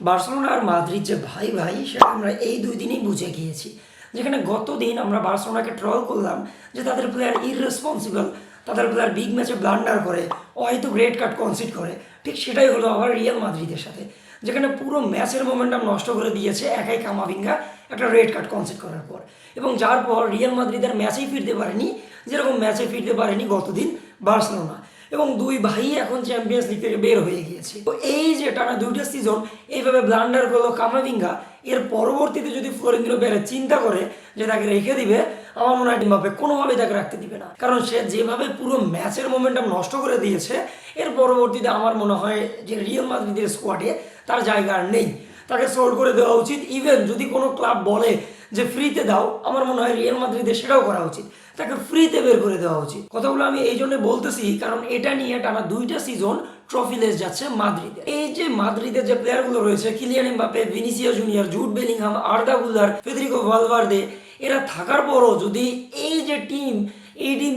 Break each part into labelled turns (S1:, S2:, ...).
S1: Barcelona আর Madrid যে ভাই ভাই সেটা আমরা এই 2 দিনেই বুঝে গিয়েছি। যেখানে গত দিন আমরা বার্সেলোনাকে ট্রল করলাম যে তাদের প্লেয়ার ইররেসপন্সিবল, তাদের প্লেয়ার বিগ ম্যাচে ব্লান্ডার করে, হয়তো রেড কার্ড কনসিড করে। ঠিক সেটাই হলো আবার রিয়াল মাদ্রিদের সাথে, যেখানে পুরো ম্যাচের মোমেন্টাম নষ্ট করে দিয়েছে একাই কামাভিঙ্গা একটা রেড কার্ড কনসিড করার পর, এবং যার পর রিয়াল মাদ্রিদের ম্যাচেই ফিরতে পারেনি, যেরকম ম্যাচে ফিরতে পারেনি গতদিন বার্সেলোনা। এবং দুই ভাই এখন চ্যাম্পিয়ন্স লিগ থেকে বের হয়ে গিয়েছে। তো এই যে টানা 2টা সিজন এইভাবে ব্লান্ডার করলো কামাভিঙ্গা, এর পরবর্তীতে যদি ফ্লোরেন্তিনো পেরেজ চিন্তা করে যে তাকে রেখে দিবে, আমার মনে হয় এমবাপ্পে কোনোভাবেই তাকে রাখতে দিবে না। কারণ সে যেভাবে পুরো ম্যাচের মোমেন্টাম নষ্ট করে দিয়েছে, এর পরবর্তীতে আমার মনে হয় যে রিয়াল মাদ্রিদের স্কোয়াডে তার জায়গা আর নেই, তাকে সোল্ড করে দেওয়া উচিত। ইভেন যদি কোনো ক্লাব বলে যে ফ্রিতে দাও, আমার মনে হয় রিয়াল মাদ্রিদের সেটাও করা উচিত, তাকে ফ্রিতে বের করে দেওয়া উচিত। কথাগুলো আমি এই জন্য বলতেছি কারণ এটা নিয়ে টানা 2টা সিজন ট্রফিলেস যাচ্ছে মাদ্রিদে। এই যে মাদ্রিদের যে প্লেয়ারগুলো রয়েছে, Kylian Mbappe, Vinicius junior, Jude Bellingham, আর্দা গুলার, ফেদেরিকো ভালভার্দে, এরা থাকার পরও যদি এই যে টিম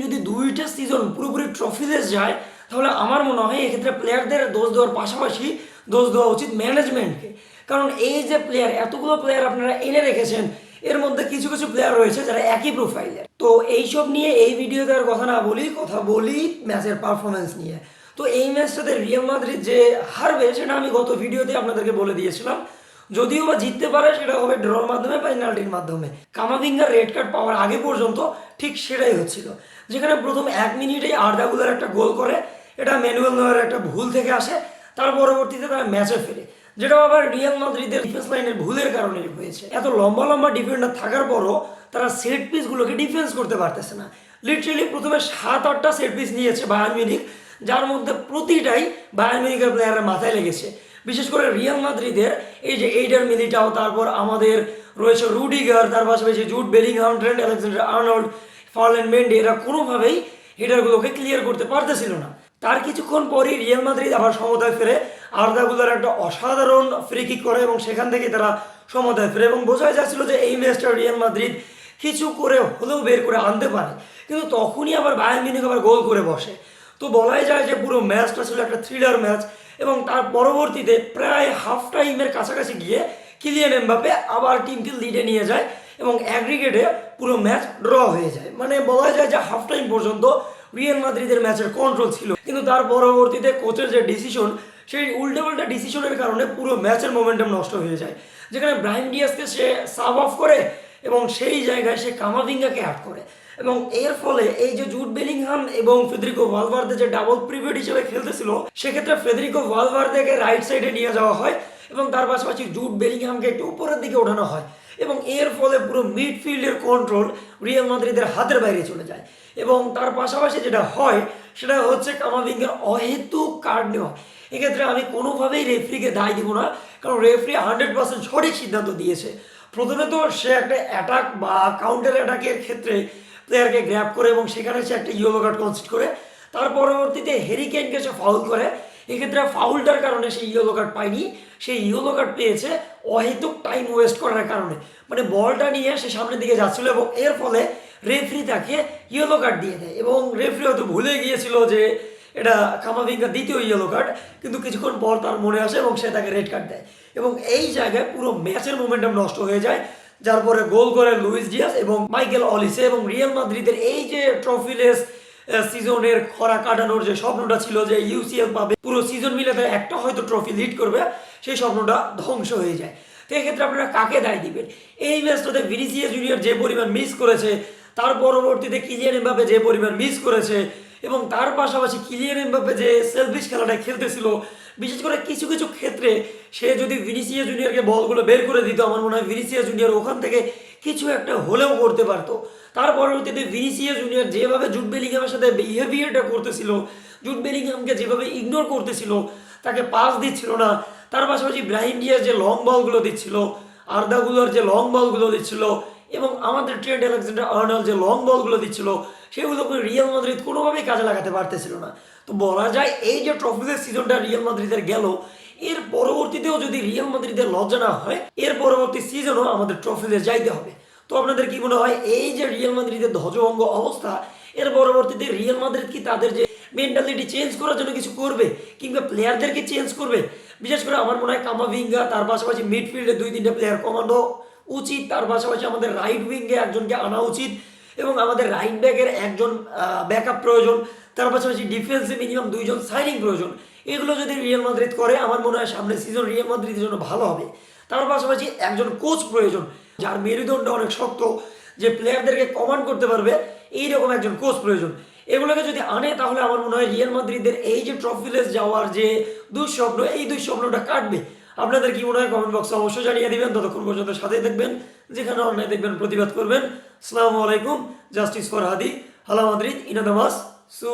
S1: যদি 2টা সিজন পুরোপুরি ট্রফিলেস যায়, তাহলে আমার মনে হয় এক্ষেত্রে প্লেয়ারদের দোষ দেওয়ার পাশাপাশি দোষ দেওয়া উচিত ম্যানেজমেন্টকে। কারণ এই যে প্লেয়ার, এতগুলো প্লেয়ার আপনারা এনে রেখেছেন, এর মধ্যে কিছু কিছু প্লেয়ার রয়েছে যারা একই প্রোফাইলের। তো এইসব নিয়ে এই ভিডিওতে আর কথা না বলি, কথা বলি ম্যাচের পারফরমেন্স নিয়ে। তো এই ম্যাচটাতে রিয়াল মাদ্রিদ যে হারবে সেটা আমি গত ভিডিওতে আপনাদেরকে বলে দিয়েছিলাম। যদিও বা জিততে পারে সেটা হবে ড্রর মাধ্যমে, পেনাল্টির মাধ্যমে। কামাভিঙ্গার রেড কার্ড পাওয়ার আগে পর্যন্ত ঠিক সেটাই হচ্ছিল, যেখানে প্রথম 1 মিনিটেই আর্দা গুলার একটা গোল করে, এটা ম্যানুয়েল নয়ের একটা ভুল থেকে আসে। তার পরবর্তীতে তারা ম্যাচে ফেরে, যেটা আবার রিয়াল মাদ্রিদের ডিফেন্স লাইনের ভুলের কারণে হয়েছে। এত লম্বা লম্বা ডিফেন্ডার থাকার পরও তারা সেট পিসগুলোকে ডিফেন্স করতে পারতেছে না। লিটারেলি প্রথমে 7-8টা সেট পিস নিয়েছে বায়ার্ন মিউনিখ, যার মধ্যে প্রতিটাই বায়ার্ন মিউনিখের প্লেয়ারের মাথায় লেগেছে। বিশেষ করে রিয়াল মাদ্রিদের এই যে এইডার মিলিটাও, তারপর আমাদের রয়েছে রুডিগার, তার পাশাপাশি Jude Bellingham, Trent Alexander Arnold, Farland Mendy, এরা কোনোভাবেই হেডারগুলোকে ক্লিয়ার করতে পারতেছিল না। তার কিছুক্ষণ পরই রিয়াল মাদ্রিদ আবার সমতায় ফেরে, আর্দা গুলার একটা অসাধারণ ফ্রি কিক করে এবং সেখান থেকে তারা সমতায় ফেরে, এবং বোঝাই যাচ্ছিল যে এই ম্যাচটা রিয়াল মাদ্রিদ কিছু করে হলেও বের করে আনতে পারে। কিন্তু তখনই আবার বায়ার্ন মিউনিখ আবার গোল করে বসে। তো বলাই যায় যে পুরো ম্যাচটা ছিল একটা থ্রিলার ম্যাচ, এবং তার পরবর্তীতে প্রায় হাফ টাইমের কাছাকাছি গিয়ে কিলিয়ান এমবাপ্পে আবার টিমকে লিডে নিয়ে যায় এবং অ্যাগ্রিগেটে পুরো ম্যাচ ড্র হয়ে যায়। মানে বলা যায় যে হাফ টাইম পর্যন্ত রিয়াল মাদ্রিদের ম্যাচের কন্ট্রোল ছিল। কিন্তু তার পরবর্তীতে কোচের যে ডিসিশন, সেই উল্টে ডিসিশনের কারণে পুরো ম্যাচের মোমেন্টাম নষ্ট হয়ে যায়, যেখানে ব্রাহিম ডিয়াজকে সে সাব অফ করে এবং সেই জায়গায় সে কামাভিঙ্গাকে অ্যাড করে, এবং এর ফলে এই যে জুড বেলিংহাম এবং ফেদেরিকো ভালভার্দে যে ডাবল প্রিভেট হিসেবে খেলতেছিল, সেক্ষেত্রে ফেদেরিকো ভালভার্দেকে রাইট সাইডে নিয়ে যাওয়া হয় এবং তার পাশাপাশি জুড বেলিংহামকে একটু উপরের দিকে ওঠানো হয়, এবং এর ফলে পুরো মিডফিল্ডের কন্ট্রোল রিয়াল মাদ্রিদের হাতের বাইরে চলে যায়। এবং তার পাশাপাশি যেটা হয় সেটা হচ্ছে কামাভিঙ্গার অহেতুক কার্ড নেওয়া। এক্ষেত্রে আমি কোনোভাবেই রেফারিকে দায় দিব না, কারণ রেফারি 100% সঠিক সিদ্ধান্ত দিয়েছে। প্রথমে তো সে একটা অ্যাটাক বা কাউন্টার অ্যাটাকের ক্ষেত্রে প্লেয়ারকে গ্র্যাব করে এবং সেখানে সে একটা ইয়েলো কার্ড কনসিড করে, তার পরবর্তীতে হ্যারি কেইনকে সে ফাউল করে। এক্ষেত্রে ফাউলটার কারণে সে ইয়েলো কার্ড পায়নি, সেই ইয়েলো কার্ড পেয়েছে অহেতুক টাইম ওয়েস্ট করার কারণে। মানে বলটা নিয়ে সে সামনের দিকে যাচ্ছিল এবং এর ফলে রেফারি তাকে ইয়েলো কার্ড দিয়ে দেয়, এবং রেফারি হয়তো ভুলে গিয়েছিল যে এটা কামাভিঙ্গার দ্বিতীয় ইয়েলো কার্ড, কিন্তু কিছুক্ষণ পর তার মনে আসে এবং সে তাকে রেড কার্ড দেয়, এবং এই জায়গায় পুরো ম্যাচের মোমেন্টাম নষ্ট হয়ে যায়। যার পরে গোল করে লুইস ডিয়াস এবং মাইকেল অলিসে, এবং রিয়াল মাদ্রিদের এই যে ট্রফিলেস সিজনের খরা কাটানোর যে স্বপ্নটা ছিল যে ইউসিএল পাবে, পুরো সিজন মিলে তারা একটা হয়তো ট্রফি লিড করবে, সেই স্বপ্নটা ধ্বংস হয়ে যায়। তো এক্ষেত্রে আপনারা কাকে দায় দিবেন? এই ম্যাচটাতে ভিনিসিয়াস জুনিয়র যে পরিমাণ মিস করেছে, তার পরবর্তীতে কিলিয়ান এমবাপ্পে যে পরিমাণ মিস করেছে, এবং তার পাশাপাশি কিলিয়ান এমবাপ্পে যে সেলফিশ খেলাটা খেলতেছিল, বিশেষ করে কিছু কিছু ক্ষেত্রে সে যদি ভিনিসিয়াস জুনিয়রকে বলগুলো বের করে দিত, আমার মনে হয় ভিনিসিয়াস জুনিয়র ওখান থেকে কিছু একটা হলেও করতে পারতো। তার পরবর্তীতে ভিনিসিয়াস জুনিয়র যেভাবে জুড বেলিংহামের সাথে বিহেভিয়ারটা করতেছিল, জুড বেলিংহামকে যেভাবে ইগনোর করতেছিল, তাকে পাস দিচ্ছিল না, তার পাশাপাশি ব্রাহিম ডিয়াজ যে লং বলগুলো দিচ্ছিল, আর্দা গুলার যে লং বলগুলো দিচ্ছিল, এবং আমাদের ট্রেন্ট আলেকজান্ডার আর্নল্ড যে লং বলগুলো দিচ্ছিল, সেগুলোকে রিয়াল মাদ্রিদ কোনোভাবেই কাজে লাগাতে পারতেছিল না। তো বলা যায় এই যে ট্রফিলের সিজনটা রিয়াল মাদ্রিদের গেল, এর পরবর্তীতেও যদি রিয়াল মাদ্রিদের লজ্জা না হয়, এর পরবর্তী সিজনও আমাদের ট্রফিতে যাইতে হবে। তো আপনাদের কি মনে হয় এই যে রিয়াল মাদ্রিদের ধ্বজভঙ্গ অবস্থা, এর পরবর্তীতে রিয়াল মাদ্রিদ কি তাদের যে মেন্টালিটি চেঞ্জ করার জন্য কিছু করবে, কিংবা প্লেয়ারদেরকে চেঞ্জ করবে? বিশেষ করে আমার মনে হয় কামাভিঙ্গা, তার পাশাপাশি মিডফিল্ডে 2-3টা প্লেয়ার কমানো উচিত, তার পাশাপাশি আমাদের রাইট উইঙ্গে একজনকে আনা উচিত এবং আমাদের রাইট ব্যাকের একজন ব্যাকআপ প্রয়োজন, তার পাশাপাশি ডিফেন্সে মিনিমাম 2জন সাইনিং প্রয়োজন। এগুলো যদি রিয়াল মাদ্রিদ করে আমার মনে হয় সামনের সিজন রিয়াল মাদ্রিদের জন্য ভালো হবে। তার পাশাপাশি একজন কোচ প্রয়োজন যার মেরুদণ্ড অনেক শক্ত, যে প্লেয়ারদেরকে কমান্ড করতে পারবে, এইরকম একজন কোচ প্রয়োজন। এগুলোকে যদি আনে তাহলে আমার মনে হয় রিয়াল মাদ্রিদের এই যে ট্রফিলেস যাওয়ার যে দুঃস্বপ্ন, এই দুঃস্বপ্নটা কাটবে। আপনাদের কি মনে হয় কমেন্ট বক্সে অবশ্যই জানিয়ে দিবেন। ততক্ষণ পর্যন্ত সাথেই দেখবেন, যেখানে অন্যায় দেখবেন প্রতিবাদ করবেন। আসসালামু আলাইকুম, জাস্টিস ফর হাদি, হালা মাদ্রিদ, ইনাদামাস সু।